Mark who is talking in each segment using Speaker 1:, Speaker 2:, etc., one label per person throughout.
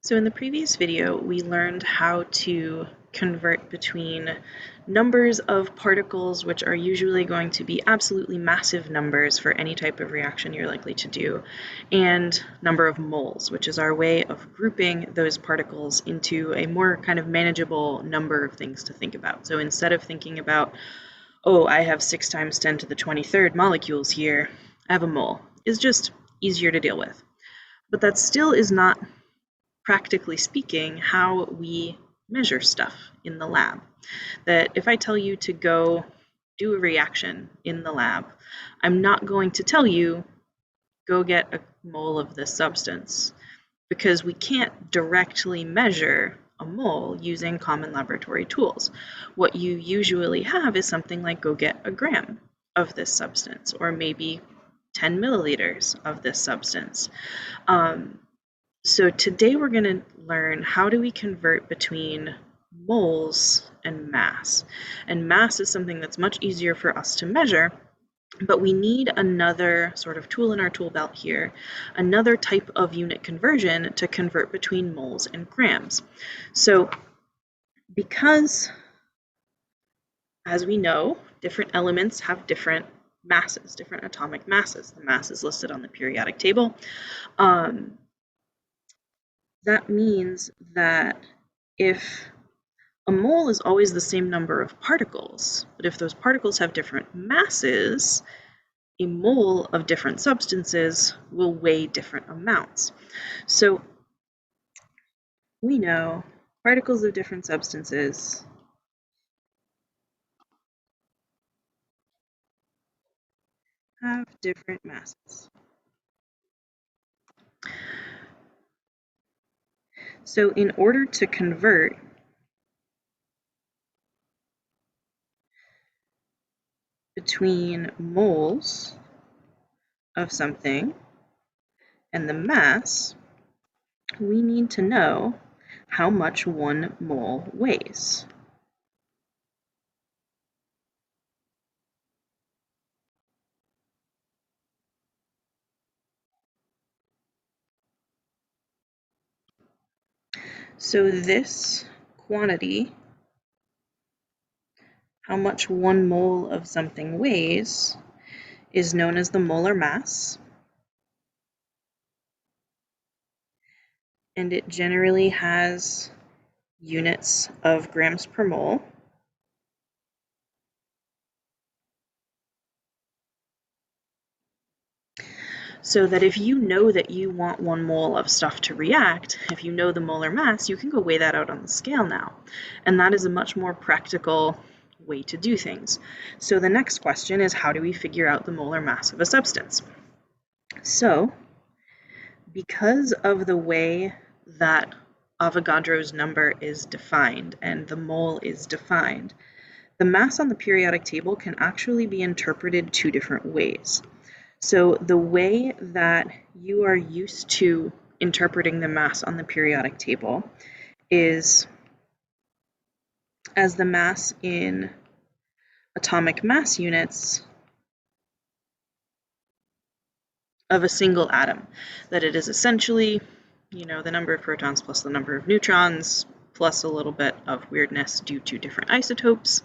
Speaker 1: So in the previous video, we learned how to convert between numbers of particles, which are usually going to be absolutely massive numbers for any type of reaction you're likely to do, and number of moles, which is our way of grouping those particles into a more kind of manageable number of things to think about. So instead of thinking about, oh, I have 6 times 10 to the 23rd molecules here, I have a mole, is just easier to deal with. But that still is not, practically speaking, how we measure stuff in the lab. That if I tell you to go do a reaction in the lab, I'm not going to tell you, go get a mole of this substance, because we can't directly measure a mole using common laboratory tools. What you usually have is something like, go get a gram of this substance, or maybe 10 milliliters of this substance. So today we're going to learn, how do we convert between moles and mass? And mass is something that's much easier for us to measure, but we need another sort of tool in our tool belt here, another type of unit conversion to convert between moles and grams. So because, as we know, different elements have different masses, different atomic masses. The mass is listed on the periodic table. That means that if a mole is always the same number of particles, but if those particles have different masses, a mole of different substances will weigh different amounts. So we know particles of different substances have different masses. So in order to convert between moles of something and the mass, we need to know how much 1 mole weighs. So this quantity, how much 1 mole of something weighs, is known as the molar mass, and it generally has units of grams per mole. So that if you know that you want 1 mole of stuff to react, if you know the molar mass, you can go weigh that out on the scale now. And that is a much more practical way to do things. So the next question is, how do we figure out the molar mass of a substance? So, because of the way that Avogadro's number is defined and the mole is defined, the mass on the periodic table can actually be interpreted 2 different ways. So the way that you are used to interpreting the mass on the periodic table is as the mass in atomic mass units of a single atom, that it is essentially, the number of protons plus the number of neutrons plus a little bit of weirdness due to different isotopes,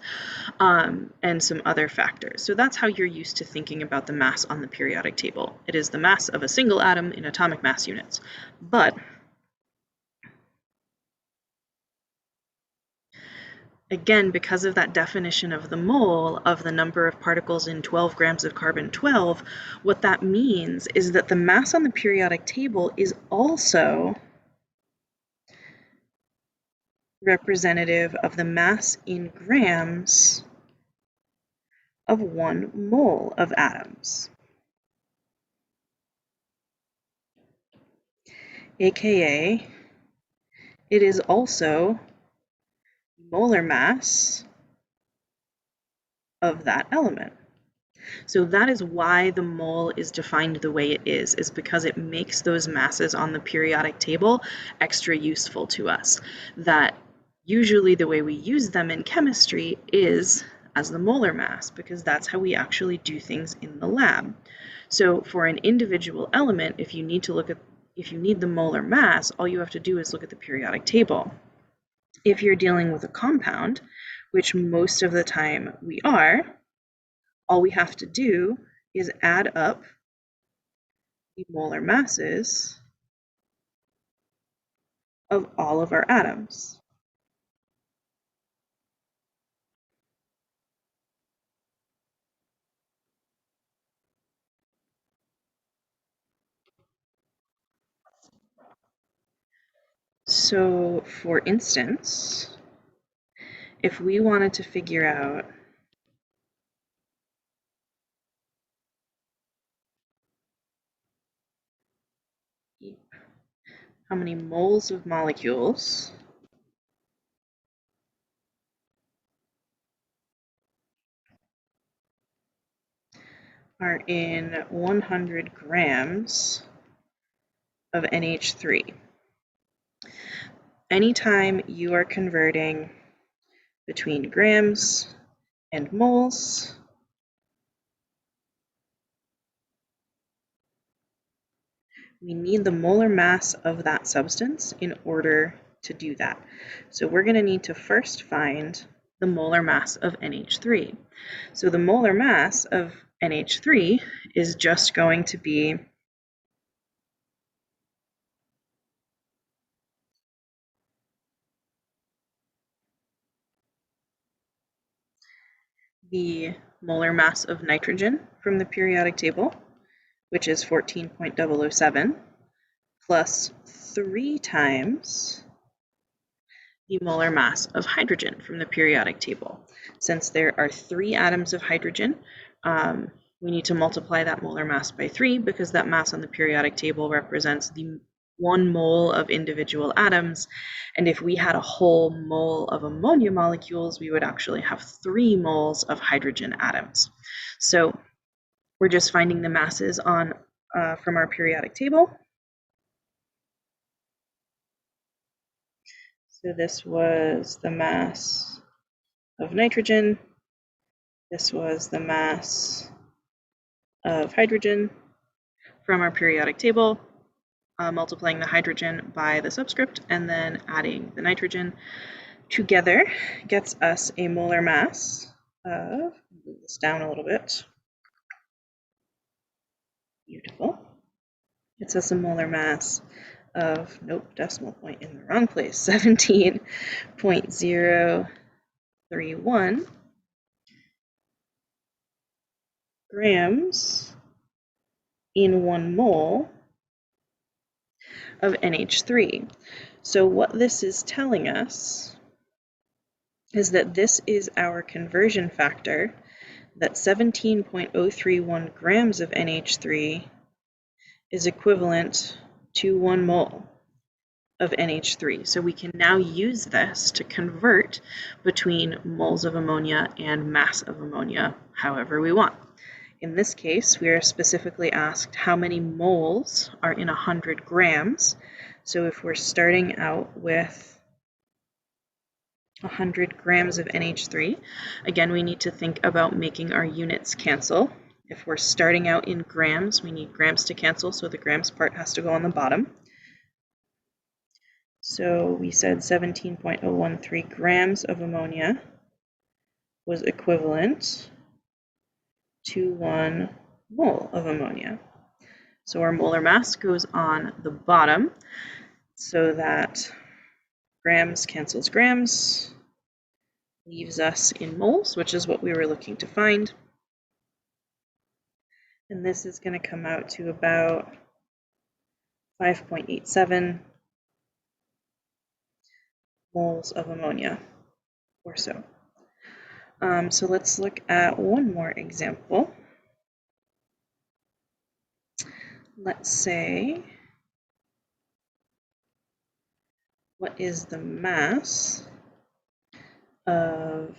Speaker 1: and some other factors. So that's how you're used to thinking about the mass on the periodic table. It is the mass of a single atom in atomic mass units. But again, because of that definition of the mole, of the number of particles in 12 grams of carbon-12, what that means is that the mass on the periodic table is also representative of the mass in grams of 1 mole of atoms, aka it is also molar mass of that element. So that is why the mole is defined the way it is because it makes those masses on the periodic table extra useful to us. That usually the way we use them in chemistry is as the molar mass, because that's how we actually do things in the lab. So for an individual element, if you need to look at if you need the molar mass, all you have to do is look at the periodic table. If you're dealing with a compound, which most of the time we are, all we have to do is add up the molar masses of all of our atoms. So, for instance, if we wanted to figure out how many moles of molecules are in 100 grams of NH3. Anytime you are converting between grams and moles, we need the molar mass of that substance in order to do that. So we're going to need to first find the molar mass of NH3. So the molar mass of NH3 is just going to be the molar mass of nitrogen from the periodic table, which is 14.007, plus 3 times the molar mass of hydrogen from the periodic table. Since there are 3 atoms of hydrogen, we need to multiply that molar mass by 3 because that mass on the periodic table represents the 1 mole of individual atoms. And if we had a whole mole of ammonia molecules, we would actually have 3 moles of hydrogen atoms. So we're just finding the masses on from our periodic table. So this was the mass of nitrogen. This was the mass of hydrogen from our periodic table, multiplying the hydrogen by the subscript and then adding the nitrogen together gets us a molar mass of, move this down a little bit, beautiful, gets us a molar mass of, nope, decimal point in the wrong place, 17.031 grams in 1 mole of NH3. So what this is telling us is that this is our conversion factor, that 17.031 grams of NH3 is equivalent to 1 mole of NH3. So we can now use this to convert between moles of ammonia and mass of ammonia however we want. In this case, we are specifically asked how many moles are in 100 grams. So if we're starting out with 100 grams of NH3, again, we need to think about making our units cancel. If we're starting out in grams, we need grams to cancel, so the grams part has to go on the bottom. So we said 17.013 grams of ammonia was equivalent to 1 mole of ammonia. So our molar mass goes on the bottom so that grams cancels grams, leaves us in moles, which is what we were looking to find. And this is going to come out to about 5.87 moles of ammonia or so. So let's look at one more example. Let's say, what is the mass of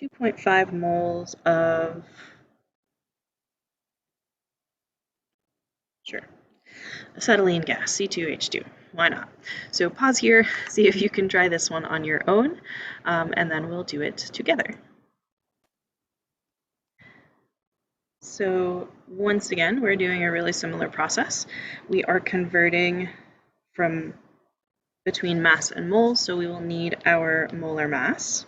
Speaker 1: 2.5 moles of, sure, acetylene gas, C2H2, why not? So pause here, see if you can try this one on your own, and then we'll do it together. So once again, we're doing a really similar process. We are converting from between mass and moles, so we will need our molar mass.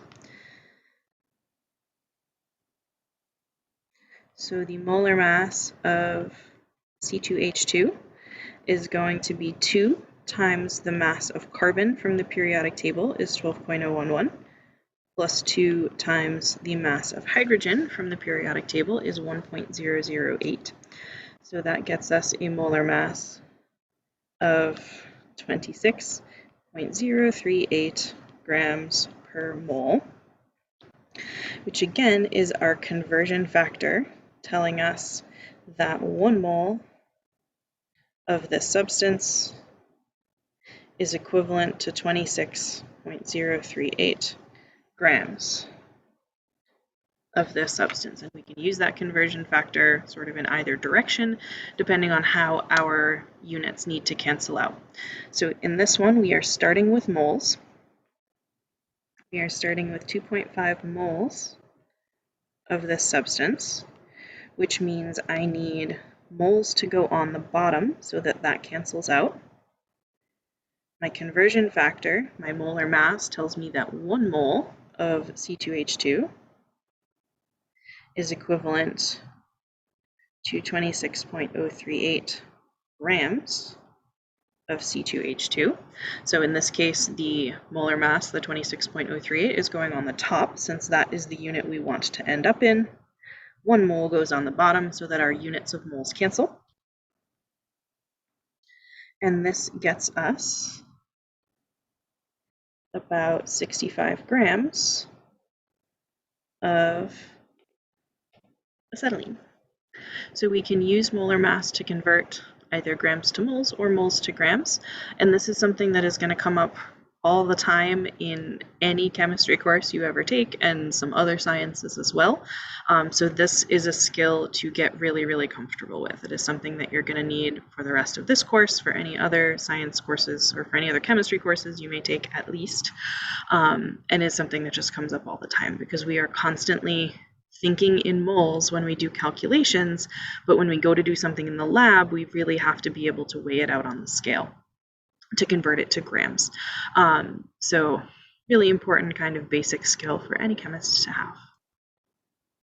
Speaker 1: So the molar mass of C2H2 is going to be 2 times the mass of carbon from the periodic table is 12.011, plus 2 times the mass of hydrogen from the periodic table is 1.008. So that gets us a molar mass of 26.038 grams per mole, which again is our conversion factor, telling us that 1 mole of this substance is equivalent to 26.038 grams of this substance. And we can use that conversion factor sort of in either direction, depending on how our units need to cancel out. So in this one, we are starting with moles. We are starting with 2.5 moles of this substance, which means I need moles to go on the bottom so that that cancels out. My conversion factor, my molar mass, tells me that 1 mole of C2H2 is equivalent to 26.038 grams of C2H2. So in this case, the molar mass, the 26.038, is going on the top, since that is the unit we want to end up in. 1 mole goes on the bottom so that our units of moles cancel. And this gets us about 65 grams of acetylene. So we can use molar mass to convert either grams to moles or moles to grams. And this is something that is going to come up all the time in any chemistry course you ever take, and some other sciences as well. So this is a skill to get really, really comfortable with. It is something that you're going to need for the rest of this course, for any other science courses, or for any other chemistry courses you may take at least. And it's something that just comes up all the time because we are constantly thinking in moles when we do calculations, but when we go to do something in the lab, we really have to be able to weigh it out on the scale to convert it to grams. So really important kind of basic skill for any chemist to have.